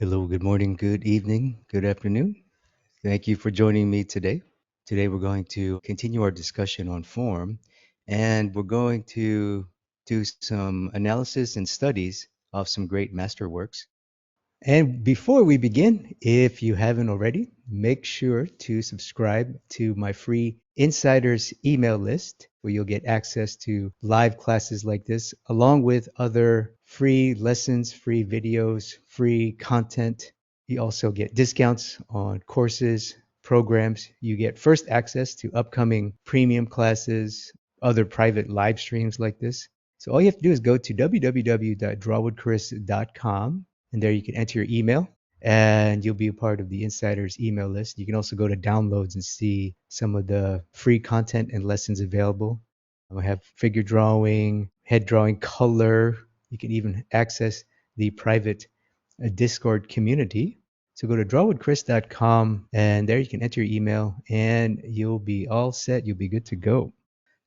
Hello, good morning, good evening, good afternoon. Thank you for joining me today. Today, we're going to continue our discussion on form, and we're going to do some analysis and studies of some great masterworks. And before we begin, if you haven't already, make sure to subscribe to my free insiders email list where you'll get access to live classes like this, along with other free lessons, free videos, free content. You also get discounts on courses, programs. You get first access to upcoming premium classes, other private live streams like this. So all you have to do is go to www.drawwithchris.com, and there you can enter your email and you'll be a part of the insiders email list. You can also go to downloads and see some of the free content and lessons available. I have figure drawing, head drawing, color. You can even access the private Discord community. So go to drawwithchris.com and there you can enter your email and you'll be all set. You'll be good to go.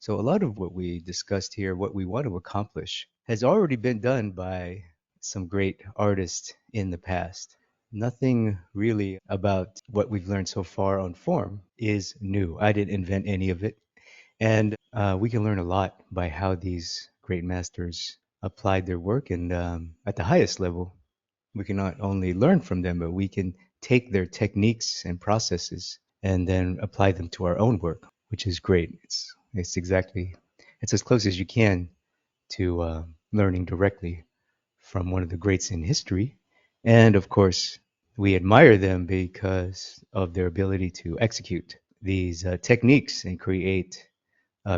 So a lot of what we discussed here, what we want to accomplish, has already been done by some great artists in the past. Nothing really about what we've learned so far on form is new. I didn't invent any of it. And we can learn a lot by how these great masters applied their work. And at the highest level, we can not only learn from them, but we can take their techniques and processes and then apply them to our own work, which is great. It's as close as you can to learning directly from one of the greats in history. And of course, we admire them because of their ability to execute these techniques and create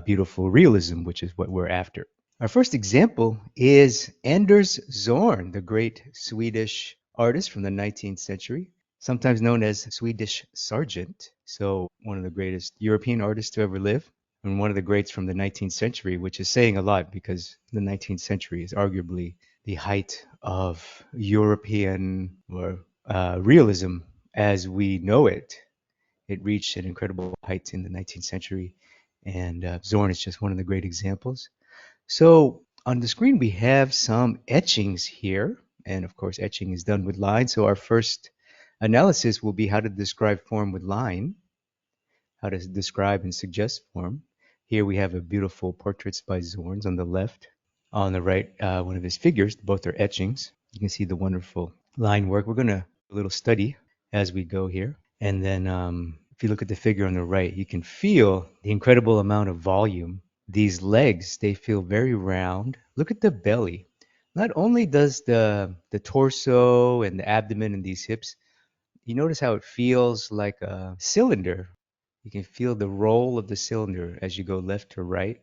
beautiful realism, which is what we're after. Our first example is Anders Zorn, the great Swedish artist from the 19th century, sometimes known as Swedish Sargent. So, one of the greatest European artists to ever live, and one of the greats from the 19th century, which is saying a lot because the 19th century is arguably the height of European or realism as we know it. It reached an incredible height in the 19th century, and Zorn is just one of the great examples. So on the screen, we have some etchings here. And of course, etching is done with line. So our first analysis will be how to describe form with line, how to describe and suggest form. Here we have a beautiful portraits by Zorns on the left. On the right, one of his figures. Both are etchings. You can see the wonderful line work. We're going to do a little study as we go here. And then if you look at the figure on the right, you can feel the incredible amount of volume. These legs, they feel very round. Look at the belly. Not only does the torso and the abdomen and these hips, you notice how it feels like a cylinder. You can feel the roll of the cylinder as you go left to right.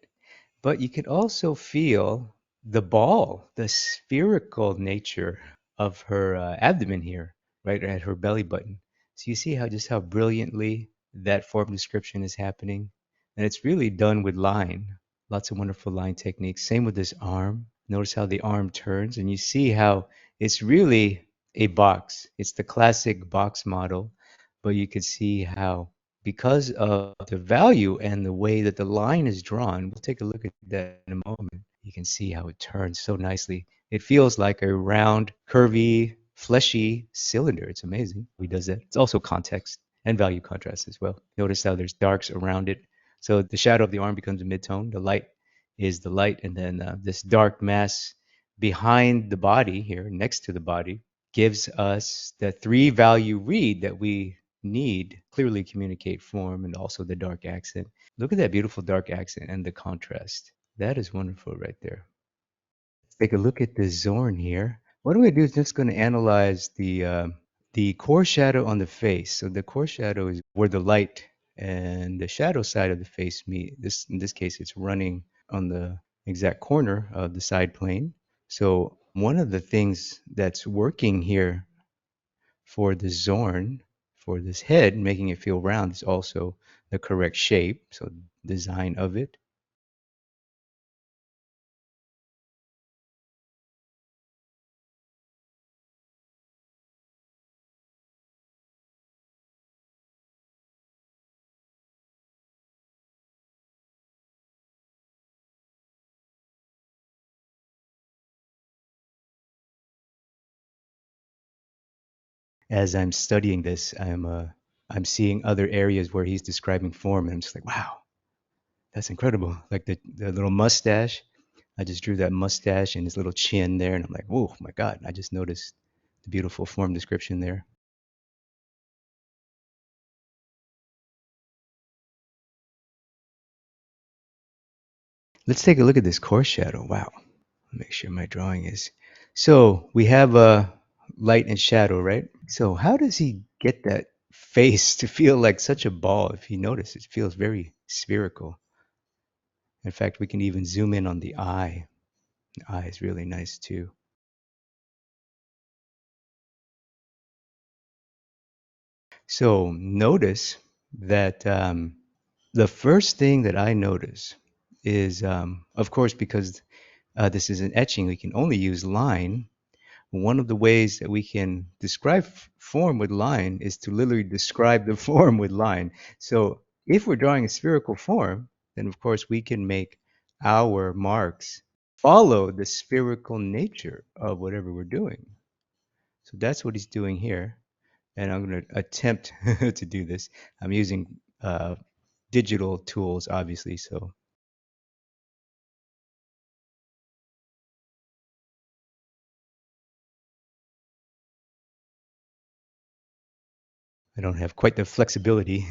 But you can also feel the ball, the spherical nature of her abdomen here, right at her belly button. So you see how brilliantly that form description is happening. And it's really done with line. Lots of wonderful line techniques. Same with this arm. Notice how the arm turns, and you see how it's really a box. It's the classic box model, but you can see how because of the value and the way that the line is drawn, we'll take a look at that in a moment. You can see how it turns so nicely. It feels like a round, curvy, fleshy cylinder. It's amazing. He does that. It's also context and value contrast as well. Notice how there's darks around it. So the shadow of the arm becomes a midtone. The light is the light, and then this dark mass behind the body here, next to the body, gives us the three value read that we need clearly communicate form and also the dark accent. Look at that beautiful dark accent and the contrast. That is wonderful right there. Let's take a look at the Zorn here. What I'm going to do is just going to analyze the core shadow on the face. So the core shadow is where the light and the shadow side of the face meet. In this case, it's running on the exact corner of the side plane. So one of the things that's working here for the Zorn, for this head, making it feel round, is also the correct shape, so design of it. as I'm studying this, I'm seeing other areas where he's describing form, and I'm just like, wow, that's incredible. Like the little mustache, I just drew that mustache and his little chin there, and I'm like, oh my God, I just noticed the beautiful form description there. Let's take a look at this coarse shadow. Wow, make sure my drawing is. So we have light and shadow, right? So how does he get that face to feel like such a ball? If you notice, it feels very spherical. In fact, we can even zoom in on the eye. The eye is really nice too. So notice that the first thing that I notice is, of course, because this is an etching, we can only use line. One of the ways that we can describe form with line is to literally describe the form with line. So if we're drawing a spherical form, then of course we can make our marks follow the spherical nature of whatever we're doing. So that's what he's doing here. And I'm going to attempt to do this. I'm using digital tools, obviously, so I don't have quite the flexibility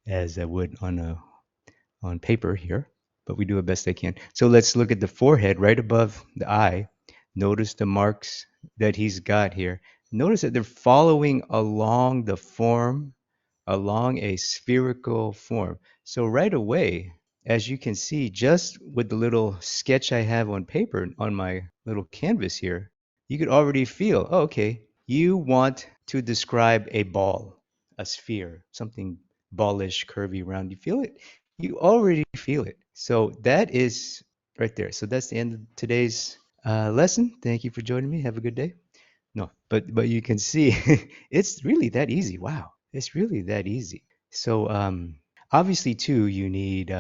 as I would on paper here, but we do the best I can. So let's look at the forehead right above the eye. Notice the marks that he's got here. Notice that they're following along the form, along a spherical form. So right away, as you can see, just with the little sketch I have on paper on my little canvas here, you could already feel, oh, okay, you want to describe a ball, a sphere, something ballish, curvy, round. You feel it? You already feel it. So that is right there. So that's the end of today's lesson. Thank you for joining me. Have a good day. No, but you can see it's really that easy. Wow, it's really that easy. So obviously too, you need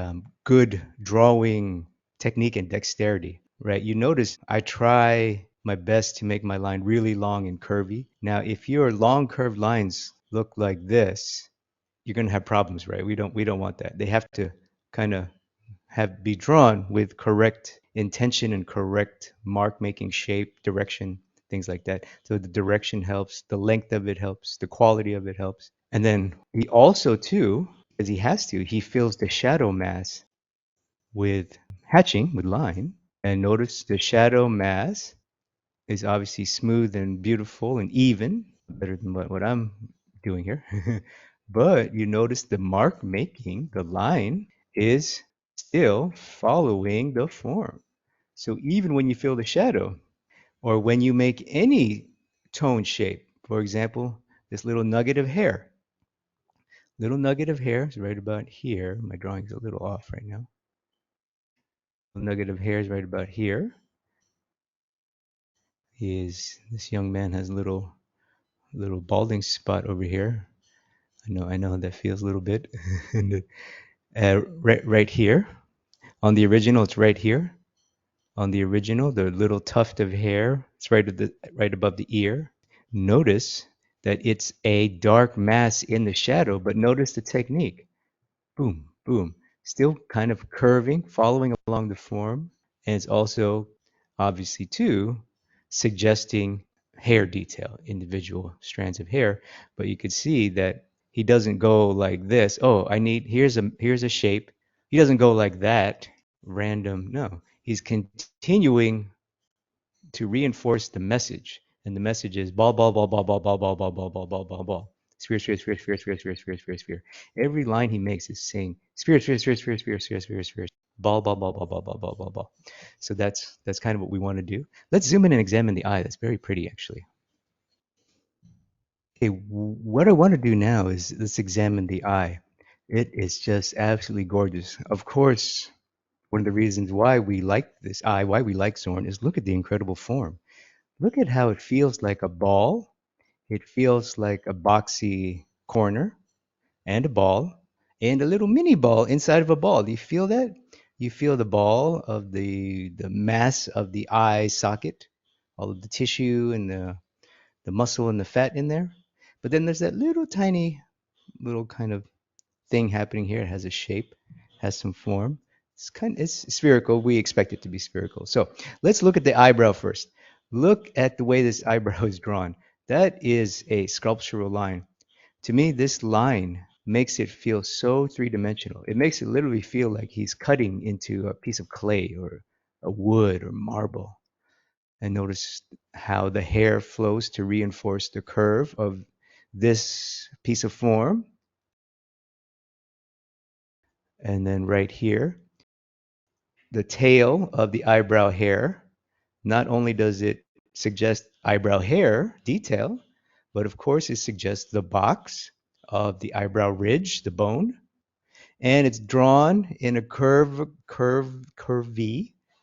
good drawing technique and dexterity, right? You notice I try my best to make my line really long and curvy. Now, if your long curved lines look like this, you're going to have problems, right? We don't want that. They have to kind of have be drawn with correct intention and correct mark making shape, direction, things like that. So the direction helps, the length of it helps, the quality of it helps. And then he also too, as he has to, he fills the shadow mass with hatching, with line. And notice the shadow mass is obviously smooth and beautiful and even, better than what I'm doing here. But you notice the mark making, the line, is still following the form. So even when you fill the shadow, or when you make any tone shape, for example, this little nugget of hair is right about here. My drawing's a little off right now. Nugget of hair is right about here. Is this young man has a little balding spot over here. I know that feels a little bit. And right here on the original, it's right here. On the original, the little tuft of hair, it's right above the ear. Notice that it's a dark mass in the shadow, but notice the technique. Boom, boom. Still kind of curving, following along the form, and it's also obviously too suggesting hair detail, individual strands of hair. But you could see that he doesn't go like this. Oh, here's a shape. He doesn't go like that, random. No, he's continuing to reinforce the message. And the message is ball, ball, ball, ball, ball, ball, ball, ball, ball, ball, ball, ball, ball. Sphere, sphere, sphere, sphere, sphere, sphere, sphere, sphere, sphere. Every line he makes is saying sphere, sphere, sphere, sphere, sphere, sphere, sphere, sphere, ball, ball, ball, ball, ball, ball, ball, ball, ball. So that's kind of what we want to do. Let's zoom in and examine the eye. That's very pretty, actually. Okay, what I want to do now is let's examine the eye. It is just absolutely gorgeous. Of course, one of the reasons why we like this eye, why we like Zorn, is look at the incredible form. Look at how it feels like a ball. It feels like a boxy corner and a ball and a little mini ball inside of a ball. Do you feel that? You feel the ball of the mass of the eye socket, all of the tissue and the muscle and the fat in there. But then there's that little tiny little kind of thing happening here. It has a shape, has some form. It's spherical. We expect it to be spherical. So let's look at the eyebrow first. Look at the way this eyebrow is drawn. That is a sculptural line. To me, this line makes it feel so three-dimensional. It makes it literally feel like he's cutting into a piece of clay or a wood or marble. And notice how the hair flows to reinforce the curve of this piece of form. And then right here, the tail of the eyebrow hair. Not only does it suggest eyebrow hair detail, but of course it suggests the box of the eyebrow ridge, the bone, and it's drawn in a curvy,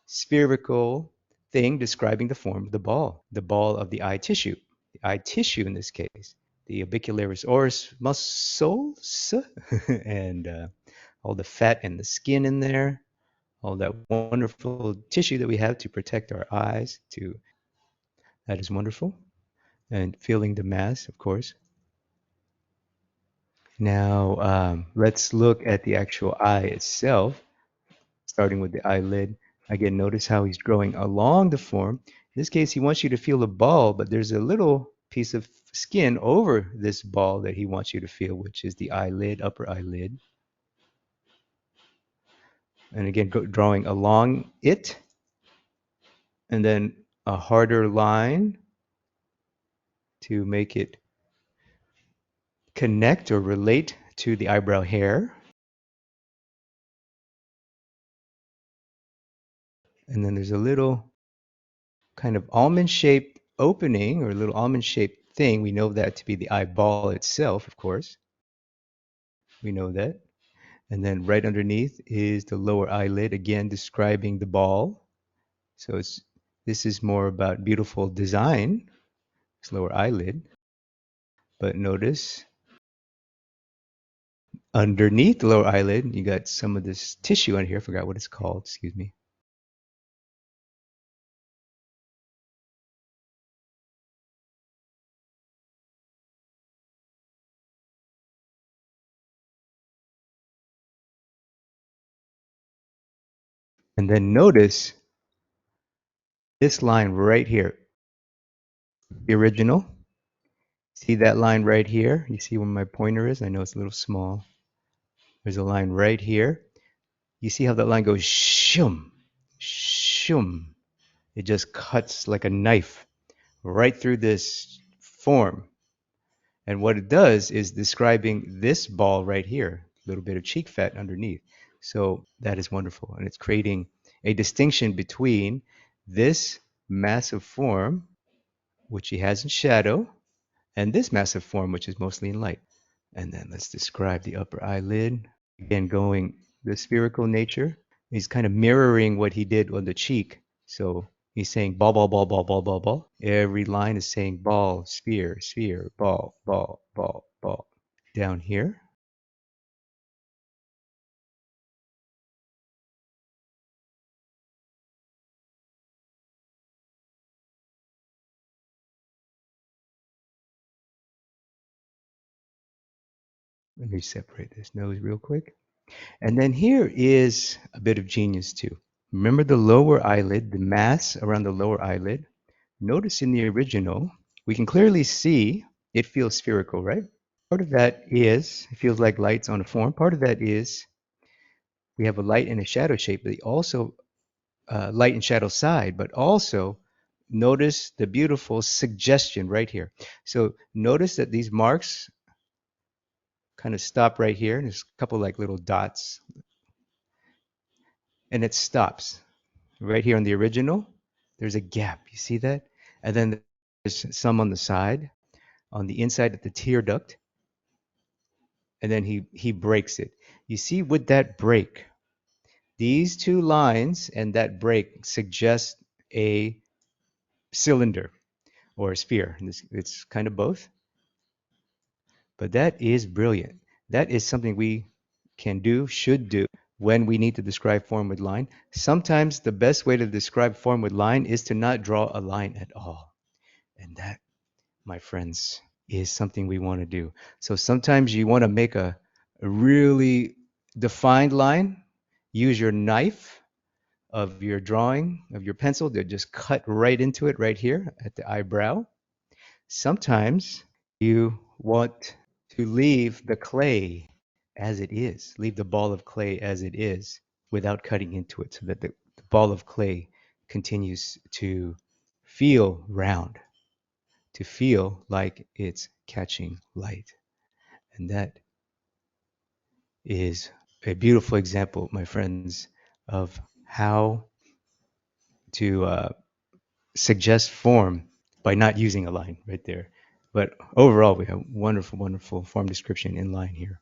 spherical thing describing the form of the ball of the eye tissue. The eye tissue in this case, the orbicularis oris muscles, and all the fat and the skin in there, all that wonderful tissue that we have to protect our eyes. To that is wonderful, and feeling the mass, of course. Now let's look at the actual eye itself, starting with the eyelid. Again, notice how he's growing along the form. In this case, he wants you to feel the ball, but there's a little piece of skin over this ball that he wants you to feel, which is the eyelid, upper eyelid. And again, drawing along it, and then a harder line to make it connect or relate to the eyebrow hair. And then there's a little kind of almond-shaped opening or a little almond-shaped thing. We know that to be the eyeball itself, of course. We know that. And then right underneath is the lower eyelid, again describing the ball. So this is more about beautiful design, this lower eyelid. But notice underneath the lower eyelid, you got some of this tissue on here. I forgot what it's called, excuse me. And then notice this line right here, the original. See that line right here? You see where my pointer is? I know it's a little small. There's a line right here. You see how that line goes shum, shum. It just cuts like a knife right through this form. And what it does is describing this ball right here, a little bit of cheek fat underneath. So that is wonderful. And it's creating a distinction between this massive form, which he has in shadow, and this massive form, which is mostly in light. And then let's describe the upper eyelid. Again, going the spherical nature. He's kind of mirroring what he did on the cheek. So he's saying ball, ball, ball, ball, ball, ball, ball. Every line is saying ball, sphere, sphere, ball, ball, ball, ball. Down here. Let me separate this nose real quick. And then here is a bit of genius too. Remember the lower eyelid, the mass around the lower eyelid? Notice in the original, we can clearly see it feels spherical, right? Part of that is, it feels like lights on a form. Part of that is we have a light and a shadow shape, but also light and shadow side, but also notice the beautiful suggestion right here. So notice that these marks kind of stop right here. There's a couple like little dots, and it stops right here on the original. There's a gap. You see that? And then there's some on the side, on the inside of the tear duct, and then he breaks it. You see, with that break, these two lines and that break suggest a cylinder or a sphere. It's kind of both, but that is brilliant. That is something we can do, should do, when we need to describe form with line. Sometimes the best way to describe form with line is to not draw a line at all. And that, my friends, is something we want to do. So sometimes you want to make a really defined line, use your knife of your drawing, of your pencil to just cut right into it right here at the eyebrow. Sometimes you want to leave the clay as it is, leave the ball of clay as it is without cutting into it so that the ball of clay continues to feel round, to feel like it's catching light. And that is a beautiful example, my friends, of how to suggest form by not using a line right there. But overall, we have wonderful, wonderful form description in line here.